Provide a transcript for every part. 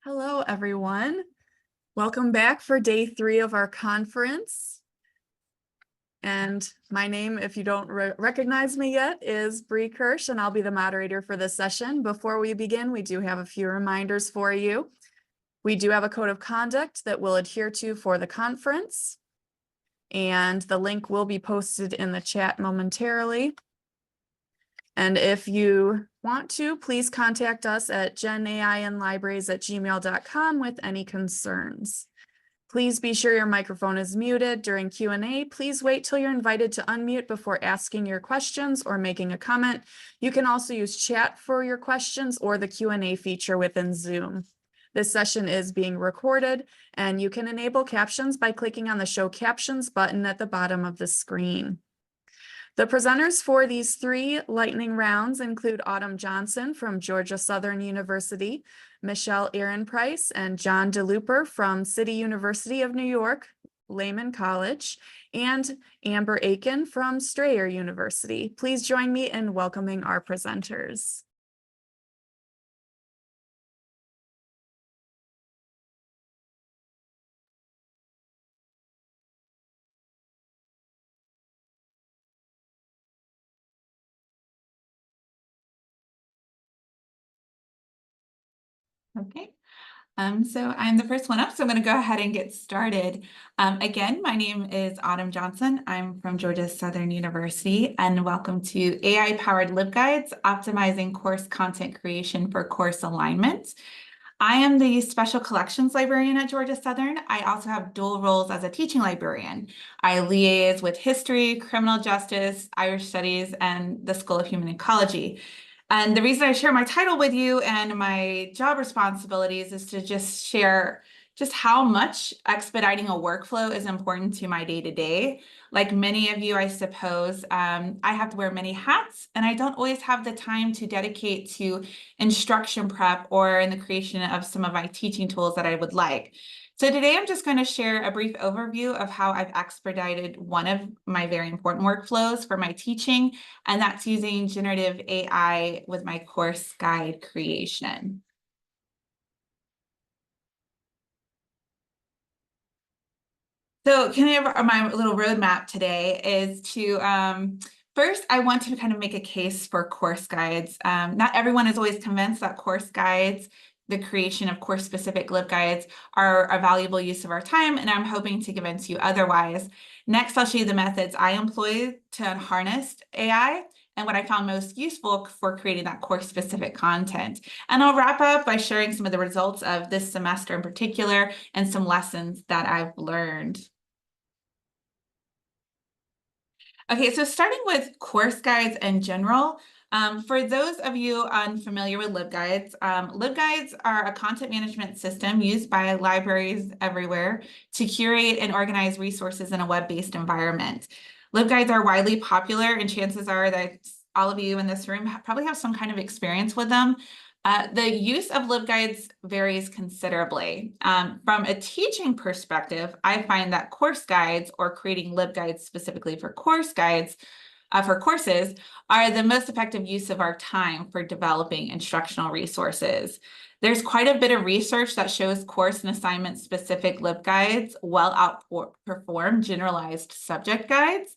Hello, everyone. Welcome back for day 3 of our conference. And my name, if you don't recognize me yet, is Bree Kirsch, and I'll be the moderator for this session. Before we begin, we do have a few reminders for you. We do have a code of conduct that we'll adhere to for the conference, and the link will be posted in the chat momentarily. And if you want to, please contact us at genaiandlibraries@gmail.com with any concerns. Please be sure your microphone is muted during Q&A. Please wait till you're invited to unmute before asking your questions or making a comment. You can also use chat for your questions or the Q&A feature within Zoom. This session is being recorded, and you can enable captions by clicking on the Show Captions button at the bottom of the screen. The presenters for these 3 lightning rounds include Autumn Johnson from Georgia Southern University, Michelle Ehrenpreis and John DeLooper from City University of New York, Lehman College, and Amber Aiken from Strayer University. Please join me in welcoming our presenters. Okay, so I'm the first one up, so I'm going to go ahead and get started. Again, my name is Autumn Johnson. I'm from Georgia Southern University, and welcome to AI-powered LibGuides, optimizing course content creation for course alignment. I am the Special Collections Librarian at Georgia Southern. I also have dual roles as a teaching librarian. I liaise with history, criminal justice, Irish studies, and the School of Human Ecology. And the reason I share my title with you and my job responsibilities is to just share just how much expediting a workflow is important to my day-to-day. Like many of you, I suppose, I have to wear many hats, and I don't always have the time to dedicate to instruction prep or in the creation of some of my teaching tools that I would like. So today I'm just going to share a brief overview of how I've expedited one of my very important workflows for my teaching, and that's using generative AI with my course guide creation. So my little roadmap today is to, first, I want to kind of make a case for course guides. Not everyone is always convinced that course guides, the creation of course-specific LibGuides, are a valuable use of our time, and I'm hoping to convince you otherwise. Next, I'll show you the methods I employ to harness AI and what I found most useful for creating that course-specific content. And I'll wrap up by sharing some of the results of this semester in particular and some lessons that I've learned. Okay, so starting with course guides in general, for those of you unfamiliar with LibGuides, LibGuides are a content management system used by libraries everywhere to curate and organize resources in a web-based environment. LibGuides are widely popular, and chances are that all of you in this room probably have some kind of experience with them. The use of LibGuides varies considerably. From a teaching perspective, I find that course guides, or creating LibGuides specifically for course guides, for courses, are the most effective use of our time for developing instructional resources. There's quite a bit of research that shows course and assignment specific LibGuides well outperform generalized subject guides.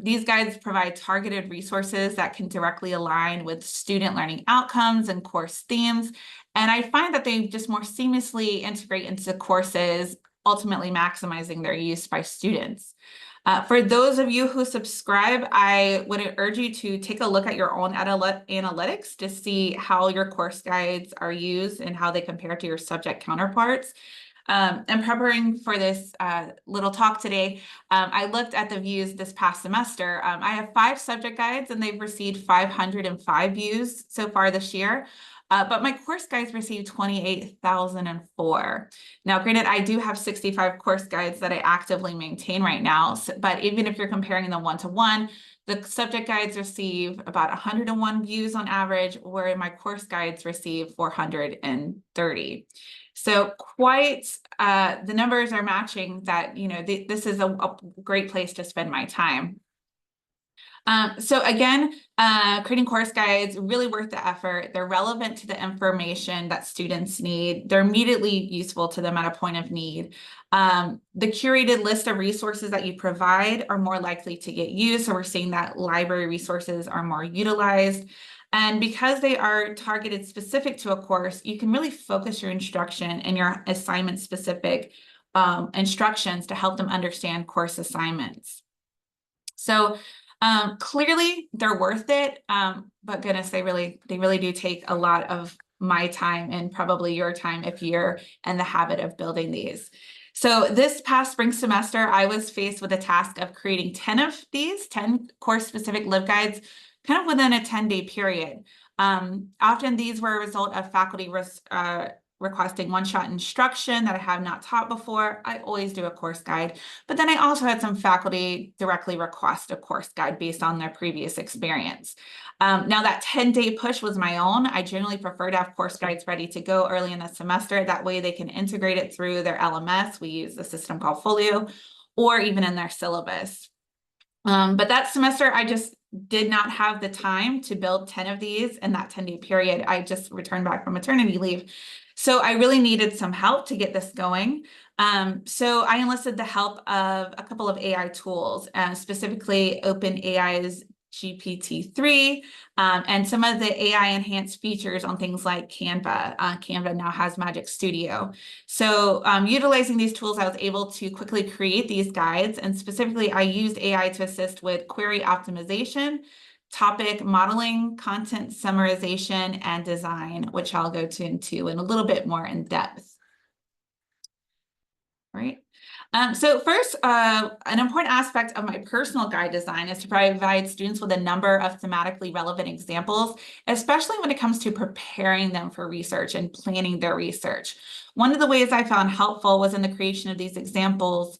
These guides provide targeted resources that can directly align with student learning outcomes and course themes. And I find that they just more seamlessly integrate into courses, ultimately maximizing their use by students. For those of you who subscribe, I would urge you to take a look at your own analytics to see how your course guides are used and how they compare to your subject counterparts. And preparing for this little talk today, I looked at the views this past semester. I have 5 subject guides, and they've received 505 views so far this year. But my course guides received 28,004. Now, granted, I do have 65 course guides that I actively maintain right now, but even if you're comparing them one-to-one, the subject guides receive about 101 views on average, where my course guides receive 430. So quite, the numbers are matching that, this is a great place to spend my time. So again, creating course guides, really worth the effort. They're relevant to the information that students need. They're immediately useful to them at a point of need. The curated list of resources that you provide are more likely to get used. So we're seeing that library resources are more utilized. And because they are targeted specific to a course, you can really focus your instruction and your assignment specific instructions to help them understand course assignments. So clearly they're worth it, but goodness, they really do take a lot of my time and probably your time if you're in the habit of building these. So this past spring semester, I was faced with the task of creating 10 of these, 10 course-specific LibGuides, kind of within a 10-day period. Often these were a result of faculty requesting one-shot instruction that I have not taught before. I always do a course guide, but then I also had some faculty directly request a course guide based on their previous experience. Now that 10-day push was my own. I generally prefer to have course guides ready to go early in the semester. That way they can integrate it through their LMS. We use a system called Folio, or even in their syllabus. But that semester, I just did not have the time to build 10 of these in that 10-day period. I just returned back from maternity leave. So I really needed some help to get this going. So I enlisted the help of a couple of AI tools, specifically OpenAI's GPT-3, and some of the AI enhanced features on things like Canva. Canva now has Magic Studio. So utilizing these tools, I was able to quickly create these guides. And specifically, I used AI to assist with query optimization, topic modeling, content summarization, and design, which I'll go into in a little bit more in depth. Right. So first, an important aspect of my personal guide design is to provide students with a number of thematically relevant examples, especially when it comes to preparing them for research and planning their research. One of the ways I found helpful was in the creation of these examples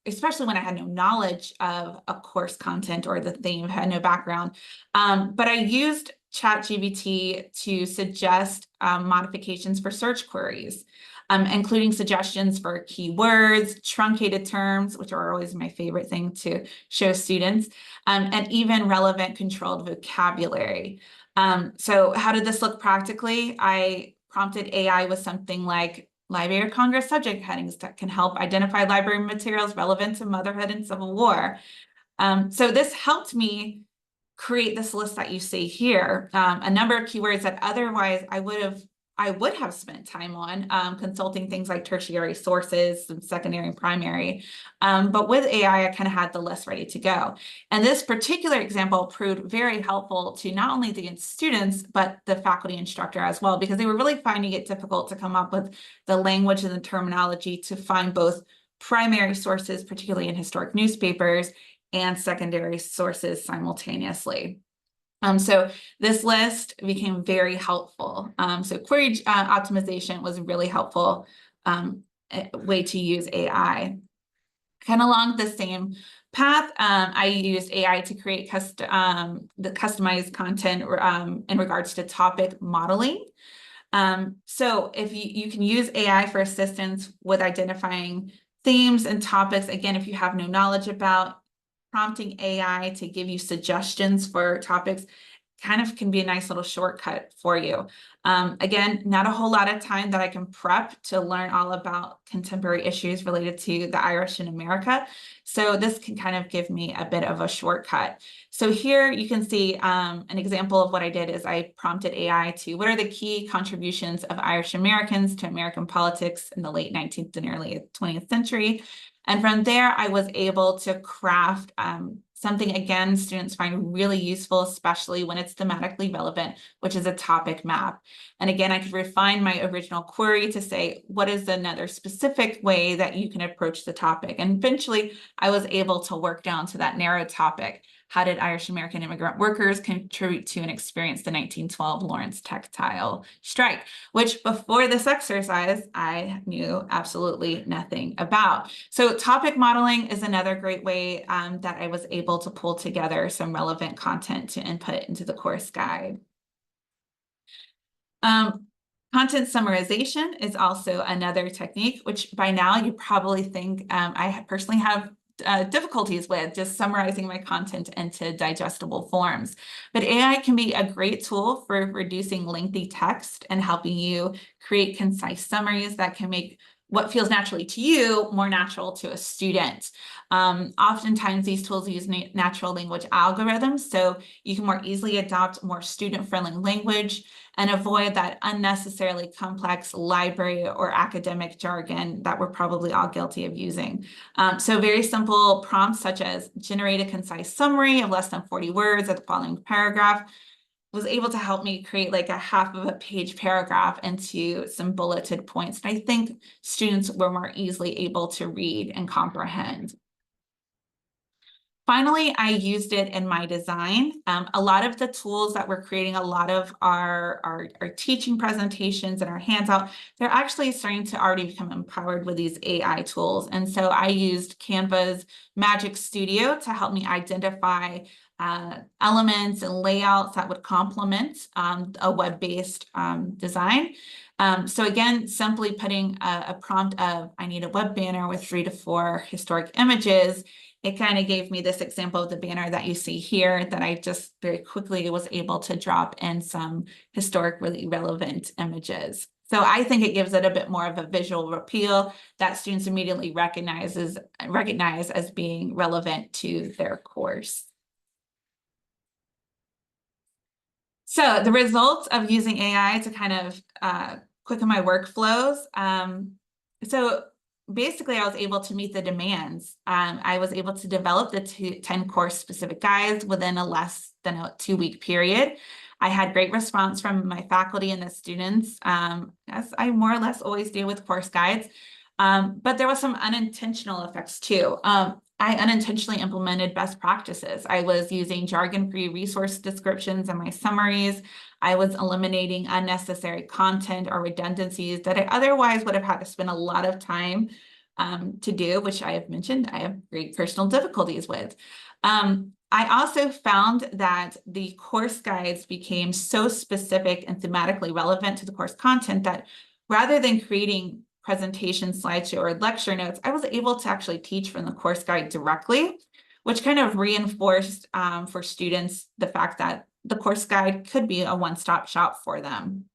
especially when I had no knowledge of a course content or the theme, had no background, but I used ChatGPT to suggest modifications for search queries. Including suggestions for keywords, truncated terms, which are always my favorite thing to show students, and even relevant controlled vocabulary. So how did this look practically? I prompted AI with something like Library of Congress subject headings that can help identify library materials relevant to motherhood and Civil War. So this helped me create this list that you see here, a number of keywords that otherwise I would have spent time on consulting things like tertiary sources, some secondary and primary. But with AI, I kind of had the list ready to go. And this particular example proved very helpful to not only the students, but the faculty instructor as well, because they were really finding it difficult to come up with the language and the terminology to find both primary sources, particularly in historic newspapers, and secondary sources simultaneously. So this list became very helpful. So query optimization was a really helpful way to use AI. Kind of along the same path, I used AI to create the customized content in regards to topic modeling. So if you can use AI for assistance with identifying themes and topics, again, if you have no knowledge about, prompting AI to give you suggestions for topics kind of can be a nice little shortcut for you. Again, not a whole lot of time that I can prep to learn all about contemporary issues related to the Irish in America. So this can kind of give me a bit of a shortcut. So here you can see an example of what I did is I prompted AI to, what are the key contributions of Irish Americans to American politics in the late 19th and early 20th century? And from there, I was able to craft something, again, students find really useful, especially when it's thematically relevant, which is a topic map. And again, I could refine my original query to say, what is another specific way that you can approach the topic? And eventually, I was able to work down to that narrow topic. How did Irish American immigrant workers contribute to and experience the 1912 Lawrence textile strike, which before this exercise, I knew absolutely nothing about. So topic modeling is another great way that I was able to pull together some relevant content to input into the course guide. Content summarization is also another technique, which by now you probably think I personally have difficulties with just summarizing my content into digestible forms. But AI can be a great tool for reducing lengthy text and helping you create concise summaries that can make what feels naturally to you more natural to a student. Oftentimes these tools use natural language algorithms, so you can more easily adopt more student-friendly language and avoid that unnecessarily complex library or academic jargon that we're probably all guilty of using. So very simple prompts such as generate a concise summary of less than 40 words of the following paragraph was able to help me create like a half of a page paragraph into some bulleted points. And I think students were more easily able to read and comprehend. Finally, I used it in my design. A lot of the tools that we're creating, a lot of our teaching presentations and our handout, they're actually starting to already become empowered with these AI tools. And so I used Canva's Magic Studio to help me identify elements and layouts that would complement a web-based design. So again, simply putting a prompt of, I need a web banner with 3 to 4 historic images, it kind of gave me this example of the banner that you see here that I just very quickly was able to drop in some historically relevant images. So I think it gives it a bit more of a visual appeal that students immediately recognize as being relevant to their course. So the results of using AI to kind of quicken my workflows. So basically, I was able to meet the demands. I was able to develop the 10 course specific guides within a less than a 2-week period. I had great response from my faculty and the students, as I more or less always do with course guides. But there was some unintentional effects too. I unintentionally implemented best practices. I was using jargon-free resource descriptions in my summaries. I was eliminating unnecessary content or redundancies that I otherwise would have had to spend a lot of time to do, which I have mentioned I have great personal difficulties with. I also found that the course guides became so specific and thematically relevant to the course content that rather than creating presentation slideshow or lecture notes, I was able to actually teach from the course guide directly, which kind of reinforced for students the fact that the course guide could be a one-stop shop for them.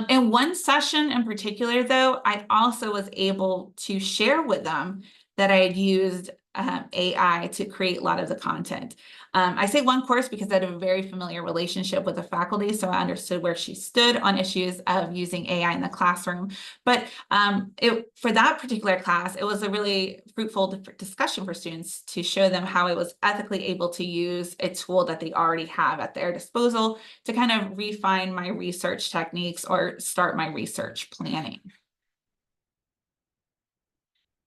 In one session in particular, though, I also was able to share with them that I had used AI to create a lot of the content. I say one course because I had a very familiar relationship with the faculty, so I understood where she stood on issues of using AI in the classroom. But for that particular class, it was a really fruitful discussion for students to show them how I was ethically able to use a tool that they already have at their disposal to kind of refine my research techniques or start my research planning.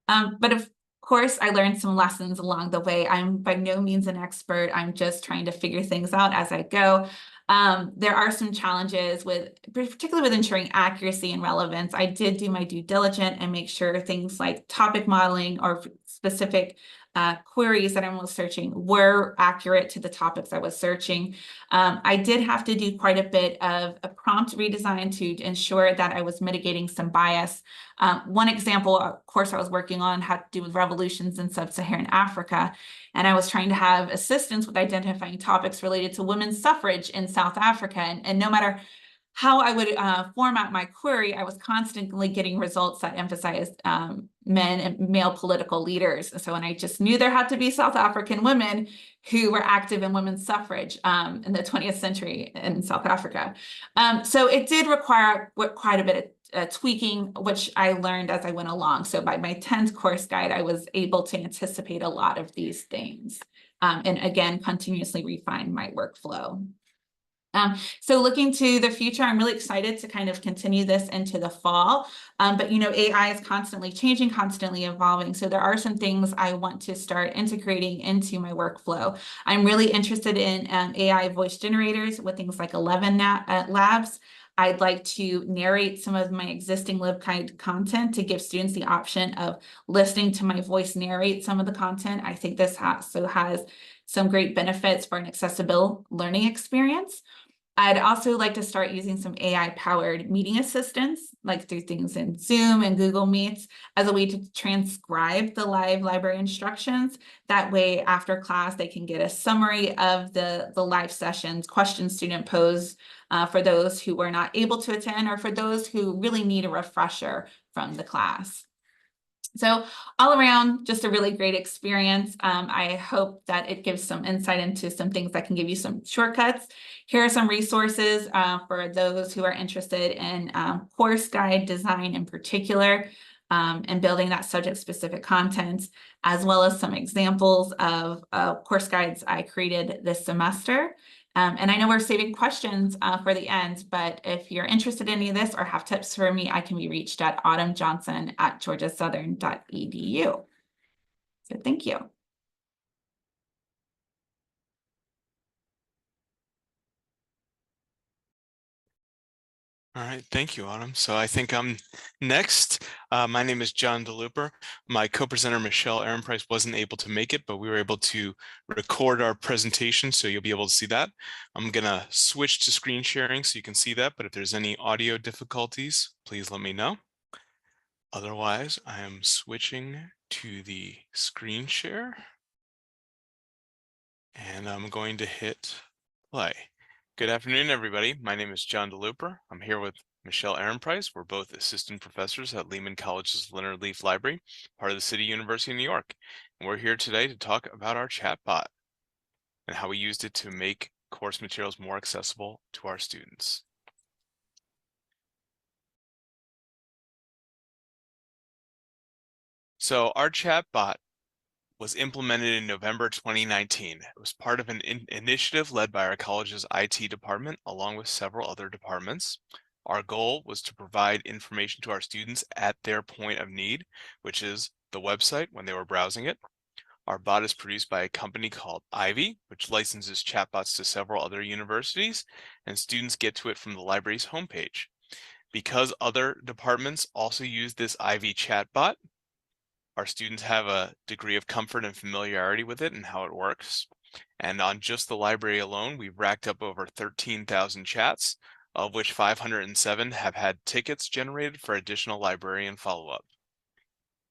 But of course, I learned some lessons along the way. I'm by no means an expert. I'm just trying to figure things out as I go. There are some challenges particularly with ensuring accuracy and relevance. I did do my due diligence and make sure things like topic modeling or specific queries that I was searching were accurate to the topics I was searching. I did have to do quite a bit of a prompt redesign to ensure that I was mitigating some bias. One example, of course, I was working on had to do with revolutions in sub-Saharan Africa, and I was trying to have assistance with identifying topics related to women's suffrage in South Africa. And no matter how I would format my query, I was constantly getting results that emphasized men and male political leaders. So when I just knew there had to be South African women who were active in women's suffrage in the 20th century in South Africa. So it did require quite a bit of tweaking, which I learned as I went along. So by my 10th course guide, I was able to anticipate a lot of these things and again, continuously refine my workflow. So looking to the future, I'm really excited to kind of continue this into the fall. But AI is constantly changing, constantly evolving. So there are some things I want to start integrating into my workflow. I'm really interested in AI voice generators with things like 11 Labs. I'd like to narrate some of my existing LibGuide content to give students the option of listening to my voice narrate some of the content. I think this also has some great benefits for an accessible learning experience. I'd also like to start using some AI-powered meeting assistants, like through things in Zoom and Google Meets, as a way to transcribe the live library instructions. That way, after class, they can get a summary of the live sessions, questions student posed for those who were not able to attend or for those who really need a refresher from the class. So all around, just a really great experience. I hope that it gives some insight into some things that can give you some shortcuts. Here are some resources for those who are interested in course guide design in particular, and building that subject-specific content, as well as some examples of course guides I created this semester. And I know we're saving questions for the end, but if you're interested in any of this or have tips for me, I can be reached at autumnjohnson@georgiasouthern.edu. So thank you. All right, thank you, Autumn. So I think I'm next. My name is John DeLooper. My co-presenter, Michelle Ehrenpreis, wasn't able to make it, but we were able to record our presentation, so you'll be able to see that. I'm gonna switch to screen sharing so you can see that, but if there's any audio difficulties, please let me know. Otherwise, I am switching to the screen share, and I'm going to hit play. Good afternoon, everybody. My name is John DeLooper. I'm here with Michelle Ehrenpreis. We're both assistant professors at Lehman College's Leonard Leaf Library, part of the City University of New York. And we're here today to talk about our chatbot and how we used it to make course materials more accessible to our students. So our chatbot was implemented in November 2019. It was part of an initiative led by our college's IT department, along with several other departments. Our goal was to provide information to our students at their point of need, which is the website when they were browsing it. Our bot is produced by a company called Ivy, which licenses chatbots to several other universities, and students get to it from the library's homepage. Because other departments also use this Ivy chatbot, our students have a degree of comfort and familiarity with it and how it works. And on just the library alone, we've racked up over 13,000 chats, of which 507 have had tickets generated for additional librarian follow-up.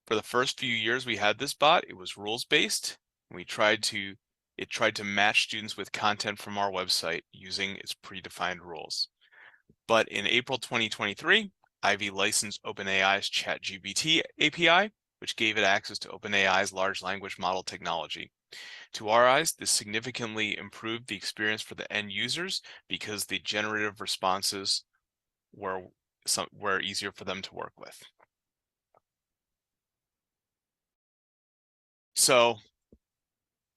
For the first few years we had this bot, it was rules-based. It tried to match students with content from our website using its predefined rules. But in April 2023, Ivy licensed OpenAI's ChatGPT API, which gave it access to OpenAI's large language model technology. To our eyes, this significantly improved the experience for the end users because the generative responses were easier for them to work with. So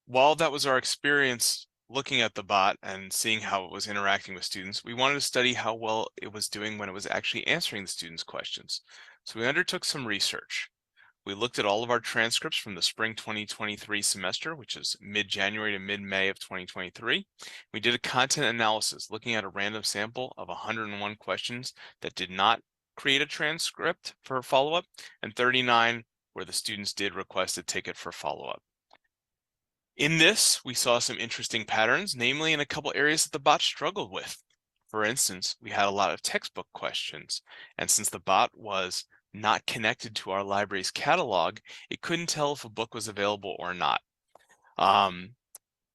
while that was our experience looking at the bot and seeing how it was interacting with students, we wanted to study how well it was doing when it was actually answering the students' questions. So we undertook some research. We looked at all of our transcripts from the spring 2023 semester, which is mid-January to mid-May of 2023. We did a content analysis looking at a random sample of 101 questions that did not create a transcript for follow-up, and 39 where the students did request a ticket for follow-up. In this, we saw some interesting patterns, namely in a couple areas that the bot struggled with. For instance, we had a lot of textbook questions, and since the bot was not connected to our library's catalog, it couldn't tell if a book was available or not.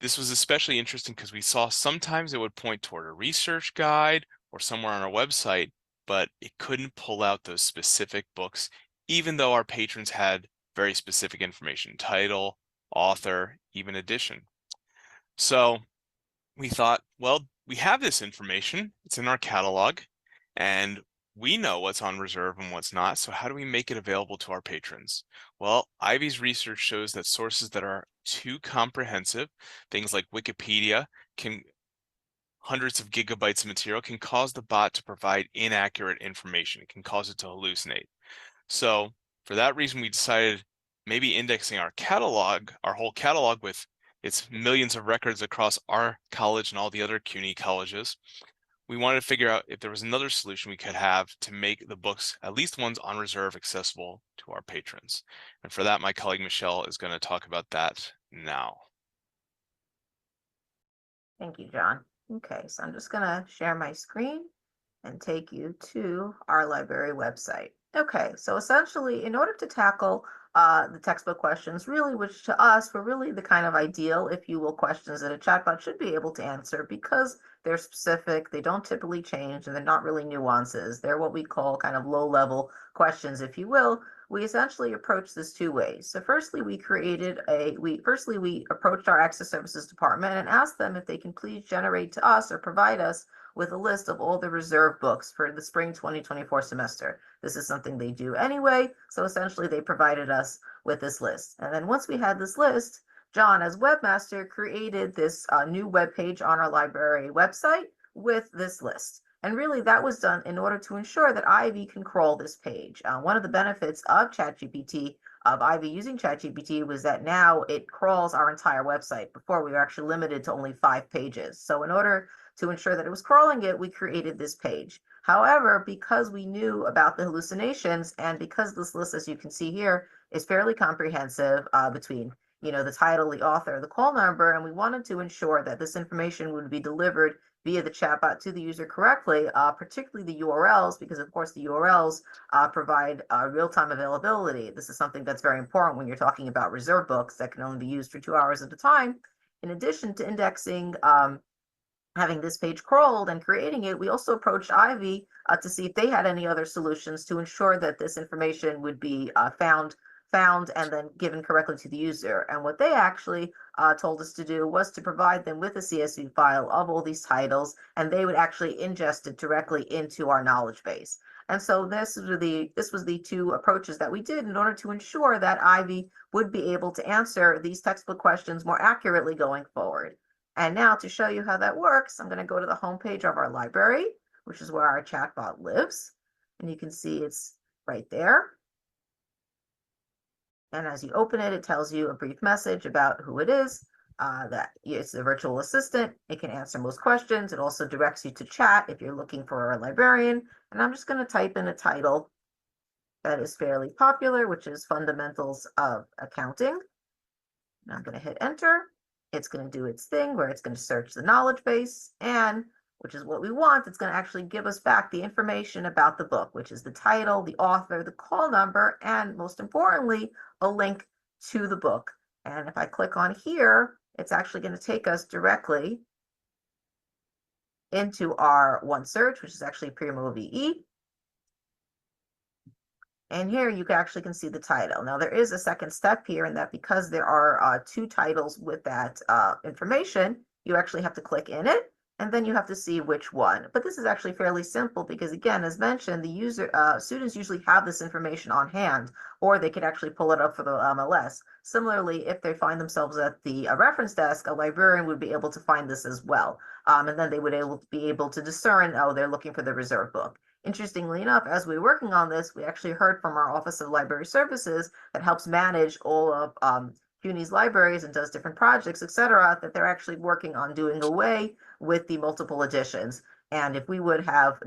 This was especially interesting because we saw sometimes it would point toward a research guide or somewhere on our website, but it couldn't pull out those specific books, even though our patrons had very specific information, title, author, even edition. So we thought, well, we have this information, it's in our catalog, and we know what's on reserve and what's not, so how do we make it available to our patrons? Well, Ivy's research shows that sources that are too comprehensive, things like Wikipedia, hundreds of gigabytes of material, can cause the bot to provide inaccurate information. It can cause it to hallucinate. So for that reason, we decided maybe indexing our catalog, our whole catalog with its millions of records across our college and all the other CUNY colleges. We wanted to figure out if there was another solution we could have to make the books, at least ones on reserve, accessible to our patrons. And for that, my colleague Michelle is going to talk about that now. Thank you, John. Okay, so I'm just gonna share my screen and take you to our library website. Okay, so essentially, in order to tackle the textbook questions, really, which to us were really the kind of ideal, if you will, questions that a chatbot should be able to answer because they're specific, they don't typically change, and they're not really nuances. They're what we call kind of low-level questions, if you will. We essentially approach this two ways. So firstly, we approached our access services department and asked them if they can please generate to us or provide us with a list of all the reserve books for the spring 2024 semester. This is something they do anyway, so essentially they provided us with this list. And then once we had this list, John, as webmaster, created this new web page on our library website with this list. And really that was done in order to ensure that Ivy can crawl this page. One of the benefits of ChatGPT, of Ivy using ChatGPT, was that now it crawls our entire website. Before, we were actually limited to only 5 pages. So in order to ensure that it was crawling it, we created this page. However, because we knew about the hallucinations and because this list, as you can see here, is fairly comprehensive between the title, the author, the call number, and we wanted to ensure that this information would be delivered via the chatbot to the user correctly, particularly the URLs, because of course the URLs provide real-time availability. This is something that's very important when you're talking about reserve books that can only be used for 2 hours at a time. In addition to indexing, having this page crawled and creating it, we also approached Ivy to see if they had any other solutions to ensure that this information would be found and then given correctly to the user. And what they actually told us to do was to provide them with a CSV file of all these titles, and they would actually ingest it directly into our knowledge base. And so this was the two approaches that we did in order to ensure that Ivy would be able to answer these textbook questions more accurately going forward. And now to show you how that works, I'm going to go to the homepage of our library, which is where our chatbot lives. And you can see it's right there. And as you open it, it tells you a brief message about who it is, that it's a virtual assistant. It can answer most questions. It also directs you to chat if you're looking for a librarian. And I'm just going to type in a title that is fairly popular, which is Fundamentals of Accounting. And I'm going to hit enter. It's going to do its thing where it's going to search the knowledge base, and which is what we want. It's going to actually give us back the information about the book, which is the title, the author, the call number, and most importantly, a link to the book. And if I click on here, it's actually going to take us directly into our one search, which is actually Primo VE. And here you actually can see the title. Now there is a second step here, in that because there are 2 titles with that information, you actually have to click in it, and then you have to see which one. But this is actually fairly simple because, again, as mentioned, the students usually have this information on hand, or they could actually pull it up for the MLS. Similarly, if they find themselves at the reference desk, a librarian would be able to find this as well. And then they would be able to discern, oh, they're looking for the reserve book. Interestingly enough, as we were working on this, we actually heard from our Office of Library Services that helps manage all of CUNY's libraries and does different projects, etc., that they're actually working on doing away with the multiple editions. And if we would have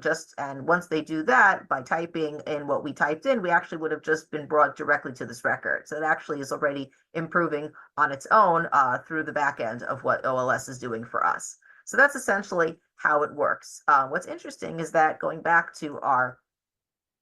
once they do that, by typing in what we typed in, we actually would have just been brought directly to this record. So it actually is already improving on its own through the back end of what OLS is doing for us. So that's essentially how it works. What's interesting is that, going back to our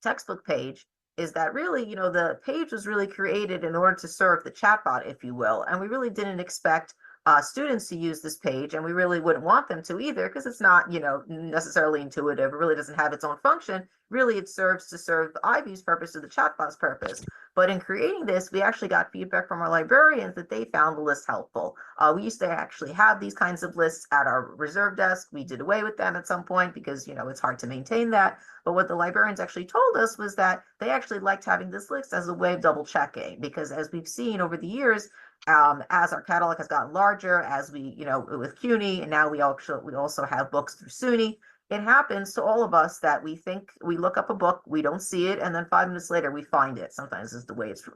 textbook page, is that really, the page was really created in order to serve the chatbot, if you will. And we really didn't expect students to use this page, and we really wouldn't want them to either, because it's not, necessarily intuitive. It really doesn't have its own function. Really, it serves to serve Ivy's purpose or the chatbot's purpose. But in creating this, we actually got feedback from our librarians that they found the list helpful. We used to actually have these kinds of lists at our reserve desk. We did away with them at some point because, it's hard to maintain that. But what the librarians actually told us was that they actually liked having this list as a way of double checking, because as we've seen over the years, as our catalog has gotten larger, as we, with CUNY, and now we also have books through SUNY, it happens to all of us that we think we look up a book, we don't see it, and then 5 minutes later we find it. Sometimes it's the way it's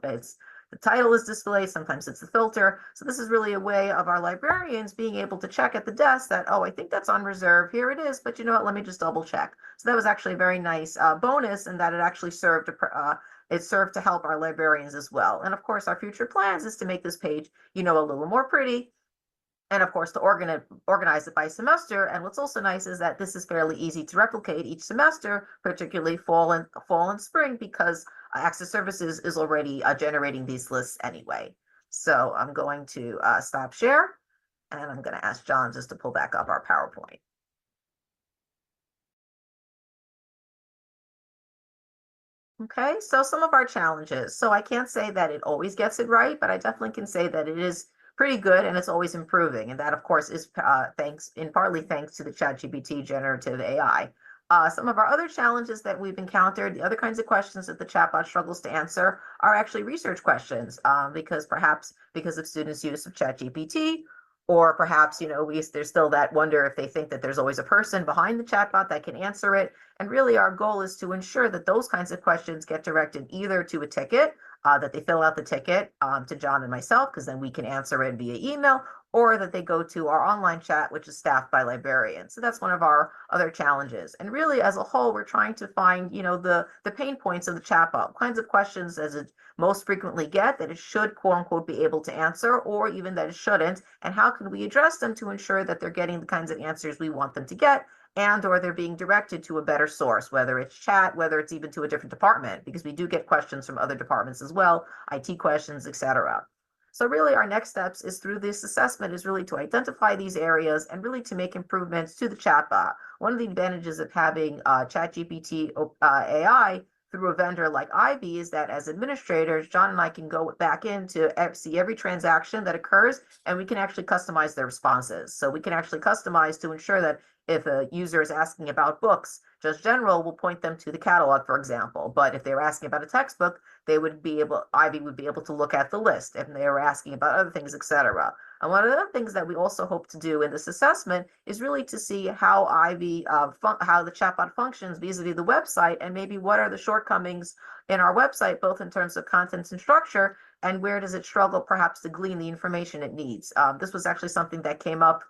the title is displayed, sometimes it's the filter. So this is really a way of our librarians being able to check at the desk that, oh, I think that's on reserve, here it is, but you know what, let me just double check. So that was actually a very nice bonus, and that it actually served to help our librarians as well. And of course, our future plans is to make this page, a little more pretty, And of course, to organize it by semester. And what's also nice is that this is fairly easy to replicate each semester, particularly fall and spring, because Access Services is already generating these lists anyway. So I'm going to stop share, and I'm going to ask John just to pull back up our PowerPoint. Okay, so some of our challenges. So I can't say that it always gets it right, but I definitely can say that it is pretty good and it's always improving. And that, of course, is partly thanks to the ChatGPT generative AI. Some of our other challenges that we've encountered, the other kinds of questions that the chatbot struggles to answer are actually research questions, because of students' use of ChatGPT, or perhaps, there's still that wonder if they think that there's always a person behind the chatbot that can answer it. And really our goal is to ensure that those kinds of questions get directed either to a ticket, that they fill out the ticket to John and myself, because then we can answer it via email, or that they go to our online chat, which is staffed by Librarians. So that's one of our other challenges. And really, as a whole, we're trying to find, the pain points of the chatbot, what kinds of questions does it most frequently get that it should, quote unquote, be able to answer, or even that it shouldn't, and how can we address them to ensure that they're getting the kinds of answers we want them to get, and or they're being directed to a better source, whether it's chat, whether it's even to a different department, because we do get questions from other departments as well, IT questions, etc. So really our next steps is through this assessment is really to identify these areas and really to make improvements to the chatbot. One of the advantages of having ChatGPT AI through a vendor like Ivy is that as administrators, John and I can go back in to see every transaction that occurs, and we can actually customize their responses. So we can actually customize to ensure that if a user is asking about books, Just General will point them to the catalog, for example. But if they were asking about a textbook, Ivy would be able to look at the list if they were asking about other things, etc. And one of the other things that we also hope to do in this assessment is really to see how Ivy, how the chatbot functions vis-a-vis the website, and maybe what are the shortcomings in our website, both in terms of contents and structure, and where does it struggle perhaps to glean the information it needs. This was actually something that came up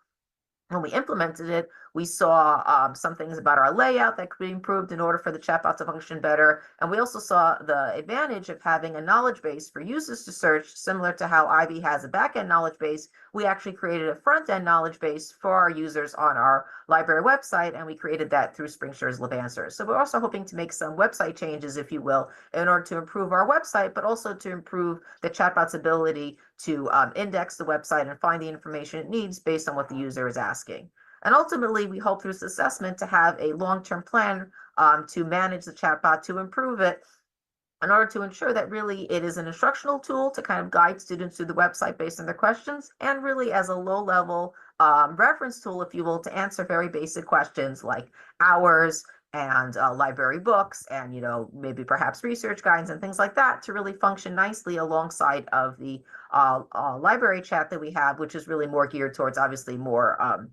when we implemented it. We saw some things about our layout that could be improved in order for the chatbot to function better. And we also saw the advantage of having a knowledge base for users to search, similar to how Ivy has a back-end knowledge base. We actually created a front-end knowledge base for our users on our library website, and we created that through SpringShare's LibAnswers. So we're also hoping to make some website changes, if you will, in order to improve our website, but also to improve the chatbot's ability to index the website and find the information it needs based on what the user is asking. And ultimately, we hope through this assessment to have a long-term plan to manage the chatbot, to improve it, in order to ensure that really it is an instructional tool to kind of guide students through the website based on their questions, and really as a low-level reference tool, if you will, to answer very basic questions like hours and library books and, maybe perhaps research guides and things like that, to really function nicely alongside of the library chat that we have, which is really more geared towards obviously more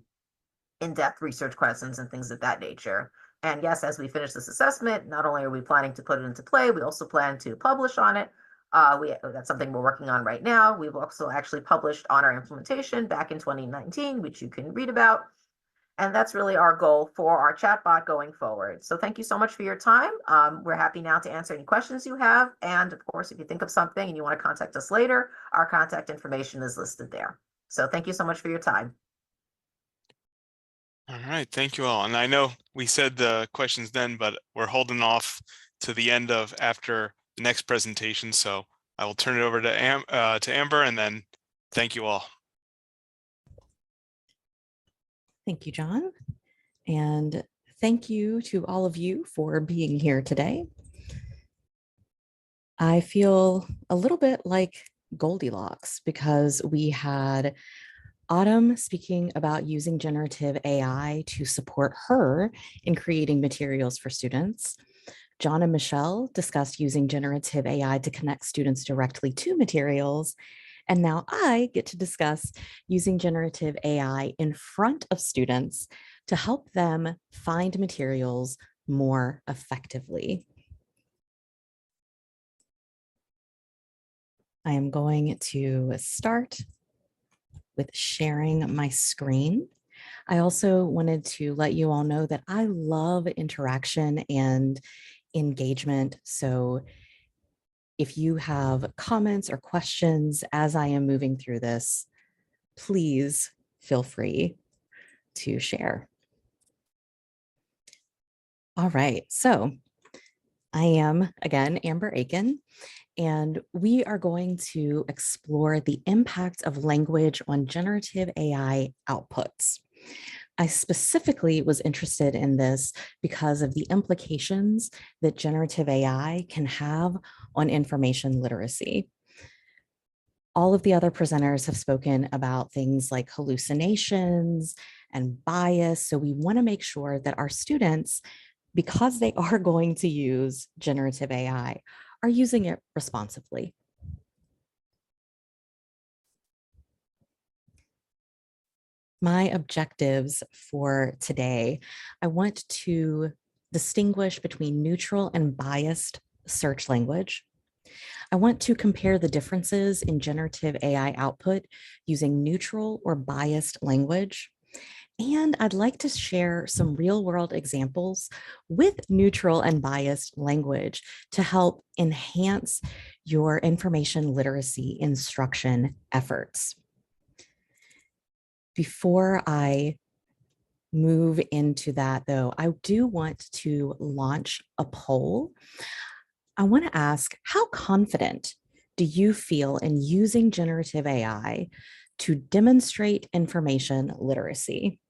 in-depth research questions and things of that nature. And yes, as we finish this assessment, not only are we planning to put it into play, we also plan to publish on it. That's something we're working on right now. We've also actually published on our implementation back in 2019, which you can read about. And that's really our goal for our chatbot going forward. So thank you so much for your time. We're happy now to answer any questions you have. And of course, if you think of something and you want to contact us later, our contact information is listed there. So thank you so much for your time. All right, thank you all. And I know we said the questions then, but we're holding off to the end of after the next presentation. So I will turn it over to Amber, and then thank you all. Thank you, John. And thank you to all of you for being here today. I feel a little bit like Goldilocks because we had Autumn speaking about using generative AI to support her in creating materials for students. John and Michelle discussed using generative AI to connect students directly to materials. And now I get to discuss using generative AI in front of students to help them find materials more effectively. I am going to start with sharing my screen. I also wanted to let you all know that I love interaction and engagement. So if you have comments or questions as I am moving through this, please feel free to share. All right, so I am, again, Amber Aiken, and we are going to explore the impact of language on generative AI outputs. I specifically was interested in this because of the implications that generative AI can have on information literacy. All of the other presenters have spoken about things like hallucinations and bias, so we want to make sure that our students, because they are going to use generative AI, are using it responsibly. My objectives for today, I want to distinguish between neutral and biased search language. I want to compare the differences in generative AI output using neutral or biased language. And I'd like to share some real-world examples with neutral and biased language to help enhance your information literacy instruction efforts. Before I move into that, though, I do want to launch a poll. I want to ask, how confident do you feel in using generative AI to demonstrate information literacy?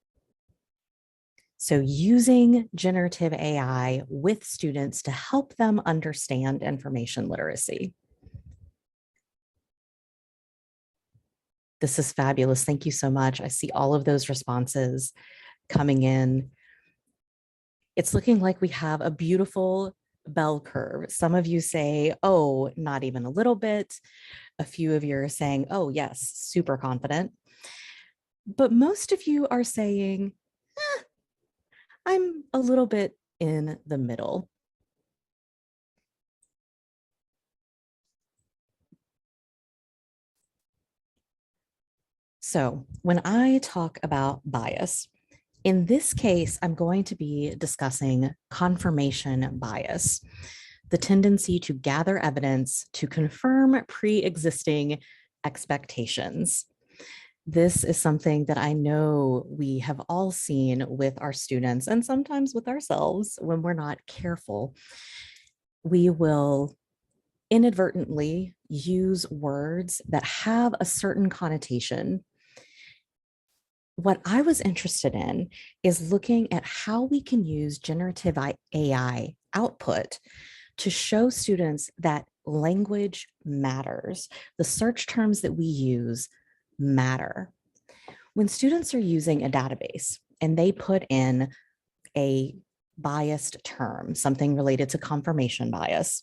So using generative AI with students to help them understand information literacy. This is fabulous. Thank you so much. I see all of those responses coming in. It's looking like we have a beautiful bell curve. Some of you say, oh, not even a little bit. A few of you are saying, oh, yes, super confident. But most of you are saying, I'm a little bit in the middle. So when I talk about bias, in this case, I'm going to be discussing confirmation bias, the tendency to gather evidence to confirm pre-existing expectations. This is something that I know we have all seen with our students and sometimes with ourselves when we're not careful. We will inadvertently use words that have a certain connotation. What I was interested in is looking at how we can use generative AI output to show students that language matters. The search terms that we use matter. When students are using a database and they put in a biased term, something related to confirmation bias,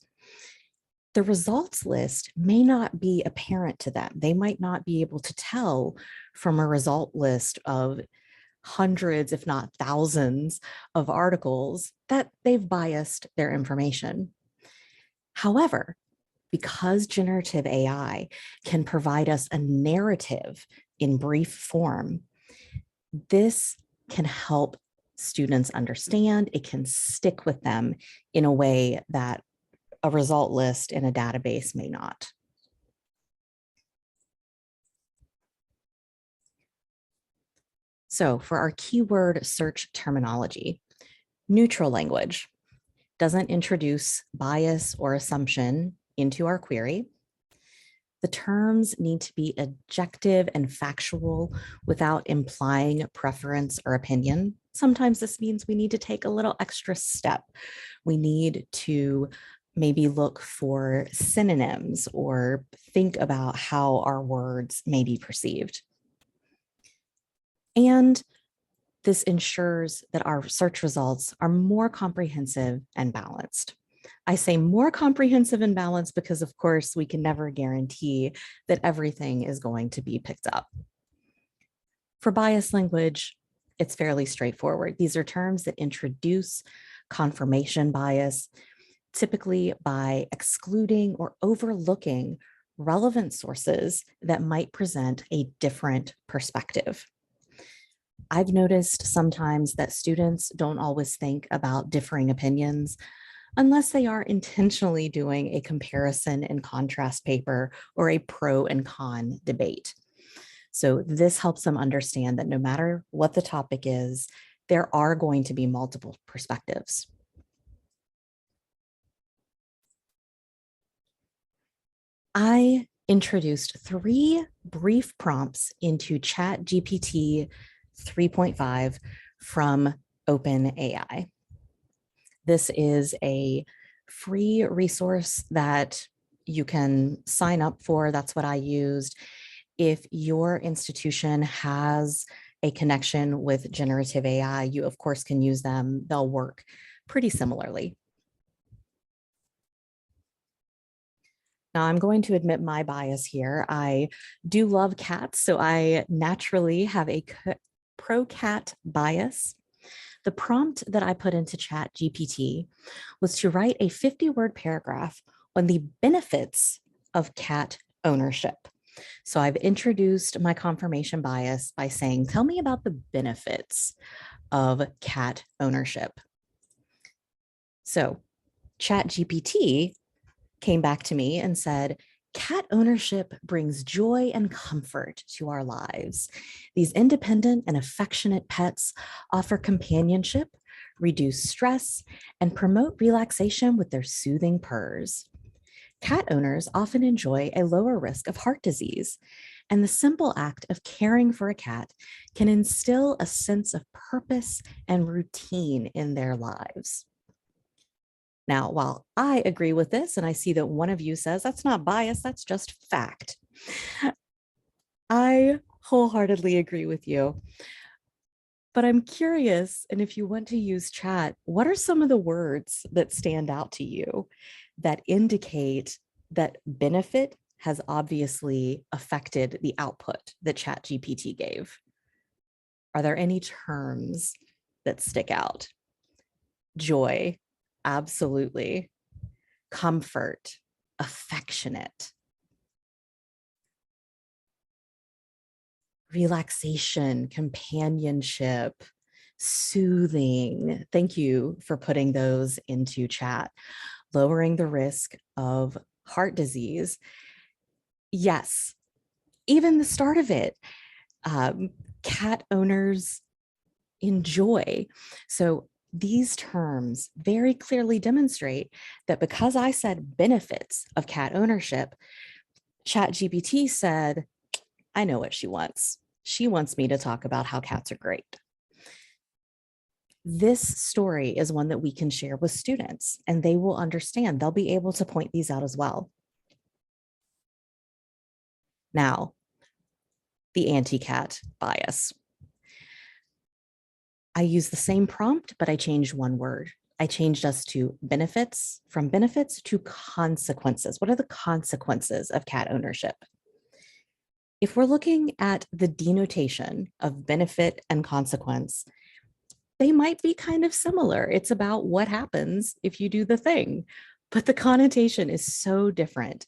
the results list may not be apparent to them. They might not be able to tell from a result list of hundreds, if not thousands, of articles that they've biased their information. However, because generative AI can provide us a narrative in brief form, this can help students understand. It can stick with them in a way that a result list in a database may not. So for our keyword search terminology, neutral language doesn't introduce bias or assumption into our query. The terms need to be objective and factual without implying preference or opinion. Sometimes this means we need to take a little extra step. We need to maybe look for synonyms or think about how our words may be perceived. And this ensures that our search results are more comprehensive and balanced. I say more comprehensive and balanced because, of course, we can never guarantee that everything is going to be picked up. For bias language, it's fairly straightforward. These are terms that introduce confirmation bias, typically by excluding or overlooking relevant sources that might present a different perspective. I've noticed sometimes that students don't always think about differing opinions unless they are intentionally doing a comparison and contrast paper or a pro and con debate. So this helps them understand that no matter what the topic is, there are going to be multiple perspectives. I introduced 3 brief prompts into ChatGPT 3.5 from OpenAI. This is a free resource that you can sign up for. That's what I used. If your institution has a connection with generative AI, you of course can use them. They'll work pretty similarly. Now I'm going to admit my bias here. I do love cats, so I naturally have a pro-cat bias. The prompt that I put into ChatGPT was to write a 50-word paragraph on the benefits of cat ownership. So I've introduced my confirmation bias by saying, tell me about the benefits of cat ownership. So ChatGPT came back to me and said, cat ownership brings joy and comfort to our lives. These independent and affectionate pets offer companionship, reduce stress, and promote relaxation with their soothing purrs. Cat owners often enjoy a lower risk of heart disease, and the simple act of caring for a cat can instill a sense of purpose and routine in their lives. Now, while I agree with this, and I see that one of you says that's not bias, that's just fact, I wholeheartedly agree with you. But I'm curious, and if you want to use chat, what are some of the words that stand out to you that indicate that benefit has obviously affected the output that ChatGPT gave? Are there any terms that stick out? Joy, absolutely. Comfort, affectionate. Relaxation, companionship, soothing. Thank you for putting those into chat. Lowering the risk of heart disease. Yes, even the start of it, cat owners enjoy. So these terms very clearly demonstrate that because I said benefits of cat ownership, ChatGPT said, I know what she wants. She wants me to talk about how cats are great. This story is one that we can share with students and they will understand. They'll be able to point these out as well. Now, the anti-cat bias. I use the same prompt, but I changed one word. I changed us to benefits, from benefits to consequences. What are the consequences of cat ownership? If we're looking at the denotation of benefit and consequence, they might be kind of similar. It's about what happens if you do the thing, but the connotation is so different.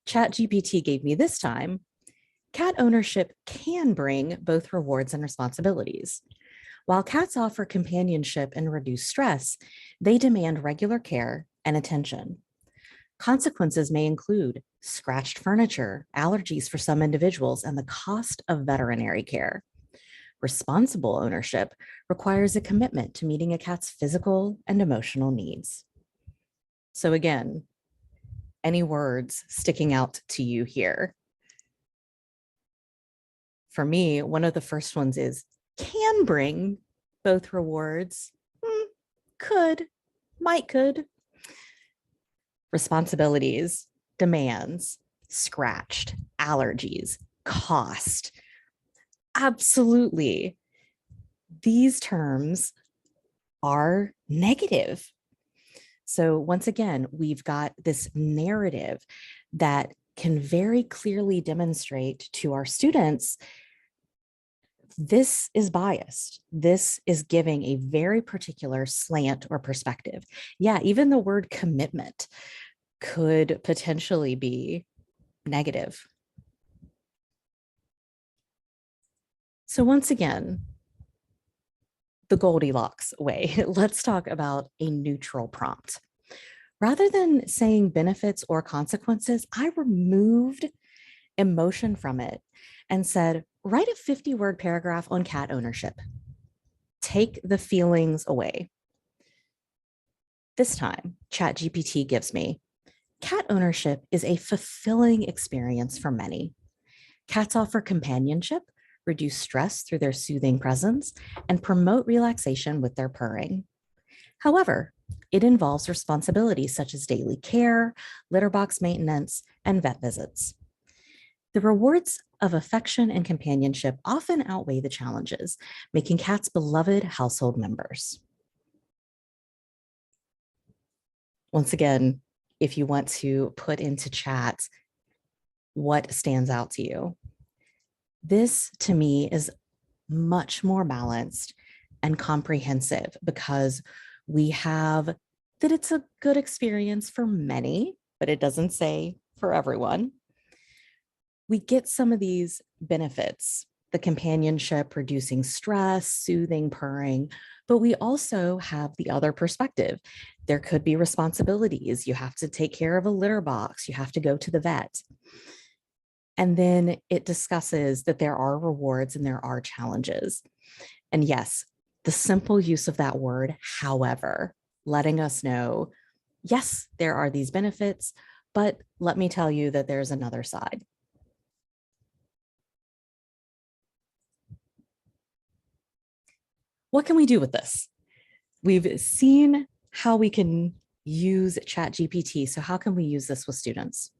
ChatGPT gave me this time, cat ownership can bring both rewards and responsibilities. While cats offer companionship and reduce stress, they demand regular care and attention. Consequences may include scratched furniture, allergies for some individuals, and the cost of veterinary care. Responsible ownership requires a commitment to meeting a cat's physical and emotional needs. So again, any words sticking out to you here? For me, one of the first ones is can bring both rewards. Could, might could. Responsibilities, demands, scratched, allergies, cost. Absolutely. These terms are negative. So once again, we've got this narrative that can very clearly demonstrate to our students, this is biased. This is giving a very particular slant or perspective. Yeah, even the word commitment could potentially be negative. So once again, the Goldilocks way, let's talk about a neutral prompt. Rather than saying benefits or consequences, I removed emotion from it and said, write a 50-word paragraph on cat ownership. Take the feelings away. This time, ChatGPT gives me, cat ownership is a fulfilling experience for many. Cats offer companionship, reduce stress through their soothing presence, and promote relaxation with their purring. However, it involves responsibilities such as daily care, litter box maintenance, and vet visits. The rewards of affection and companionship often outweigh the challenges, making cats beloved household members. Once again, if you want to put into chat what stands out to you, this to me is much more balanced and comprehensive because we have that it's a good experience for many, but it doesn't say for everyone. We get some of these benefits, the companionship, reducing stress, soothing, purring, but we also have the other perspective. There could be responsibilities. You have to take care of a litter box. You have to go to the vet. And then it discusses that there are rewards and there are challenges. And yes, the simple use of that word, however, letting us know, yes, there are these benefits, but let me tell you that there's another side. What can we do with this? We've seen how we can use ChatGPT. So how can we use this with students?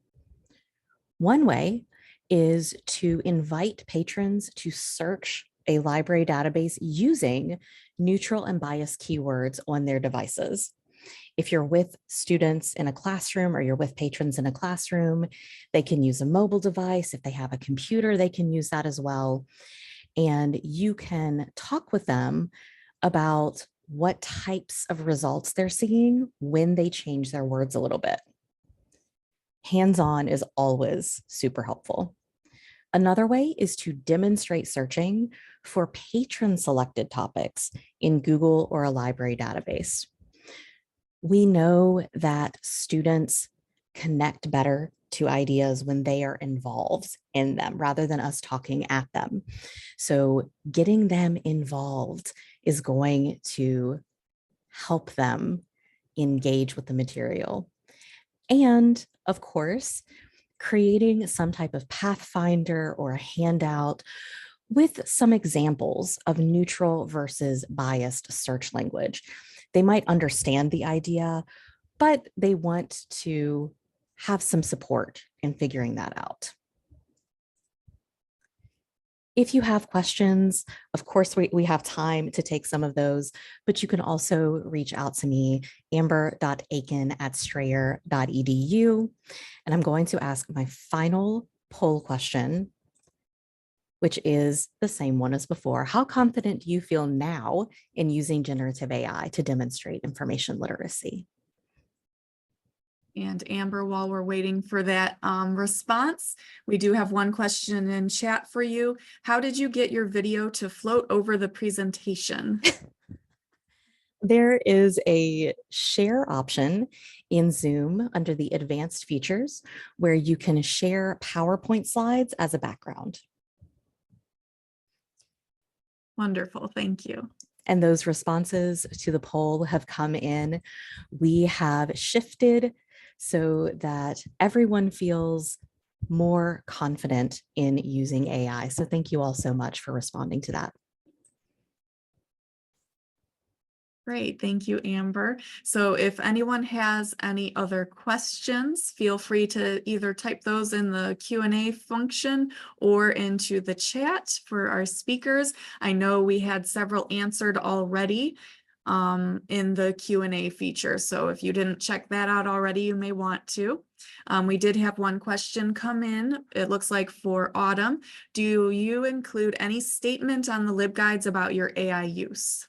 One way is to invite patrons to search a library database using neutral and biased keywords on their devices. If you're with students in a classroom or you're with patrons in a classroom, they can use a mobile device. If they have a computer, they can use that as well. And you can talk with them about what types of results they're seeing when they change their words a little bit. Hands-on is always super helpful. Another way is to demonstrate searching for patron-selected topics in Google or a library database. We know that students connect better to ideas when they are involved in them rather than us talking at them. So getting them involved is going to help them engage with the material. And of course, creating some type of pathfinder or a handout with some examples of neutral versus biased search language. They might understand the idea, but they want to have some support in figuring that out. If you have questions, of course, we have time to take some of those, but you can also reach out to me, amber.aiken@strayer.edu. And I'm going to ask my final poll question, which is the same one as before. How confident do you feel now in using generative AI to demonstrate information literacy? And Amber, while we're waiting for that response, we do have one question in chat for you. How did you get your video to float over the presentation? There is a share option in Zoom under the advanced features where you can share PowerPoint slides as a background. Wonderful, thank you. And those responses to the poll have come in. We have shifted so that everyone feels more confident in using AI. So thank you all so much for responding to that. Great, thank you, Amber. So if anyone has any other questions, feel free to either type those in the Q&A function or into the chat for our speakers. I know we had several answered already in the Q&A feature. So if you didn't check that out already, you may want to. We did have one question come in. It looks like for Autumn. Do you include any statement on the LibGuides about your AI use?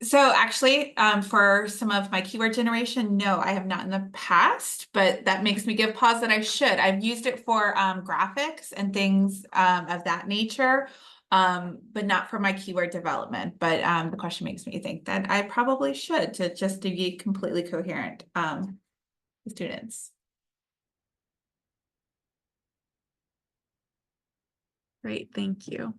So actually, for some of my keyword generation, no, I have not in the past, but that makes me give pause that I should. I've used it for graphics and things of that nature, but not for my keyword development. But the question makes me think that I probably should to just to be completely coherent with students. Great, thank you.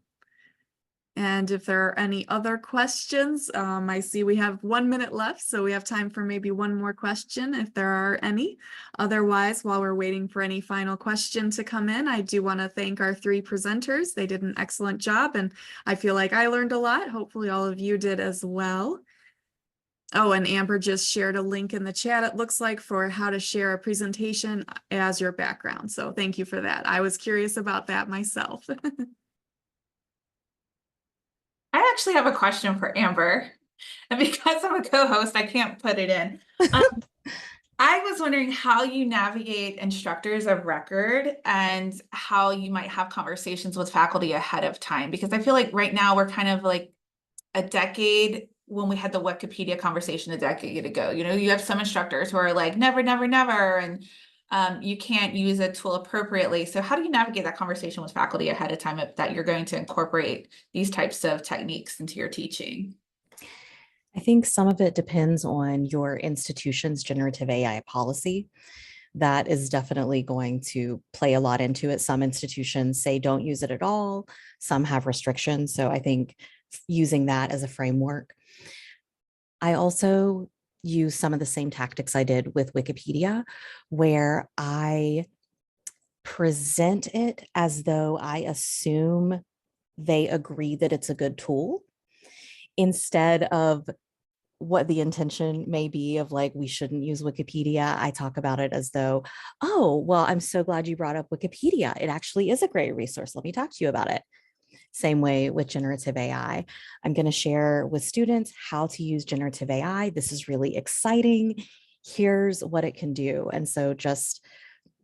And if there are any other questions, I see we have 1 minute left, so we have time for maybe one more question if there are any. Otherwise, while we're waiting for any final question to come in, I do want to thank our 3 presenters. They did an excellent job, and I feel like I learned a lot. Hopefully all of you did as well. Oh, and Amber just shared a link in the chat, it looks like, for how to share a presentation as your background. So thank you for that. I was curious about that myself. I actually have a question for Amber. And because I'm a co-host, I can't put it in. I was wondering how you navigate instructors of record and how you might have conversations with faculty ahead of time. Because I feel like right now we're kind of like a decade when we had the Wikipedia conversation a decade ago. You know, you have some instructors who are like, never, never, never, and you can't use a tool appropriately. So how do you navigate that conversation with faculty ahead of time that you're going to incorporate these types of techniques into your teaching? I think some of it depends on your institution's generative AI policy. That is definitely going to play a lot into it. Some institutions say don't use it at all. Some have restrictions. So I think using that as a framework. I also use some of the same tactics I did with Wikipedia, where I present it as though I assume they agree that it's a good tool, instead of what the intention may be of like, we shouldn't use Wikipedia. I talk about it as though, oh, well, I'm so glad you brought up Wikipedia. It actually is a great resource. Let me talk to you about it. Same way with generative AI. I'm going to share with students how to use generative AI. This is really exciting. Here's what it can do. And so just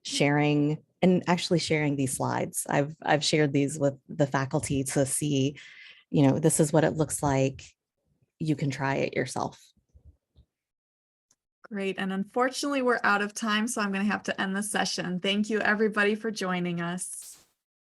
sharing, and actually sharing these slides. I've shared these with the faculty to see, you know, this is what it looks like. You can try it yourself. Great. And unfortunately, we're out of time, so I'm going to have to end the session. Thank you, everybody, for joining us.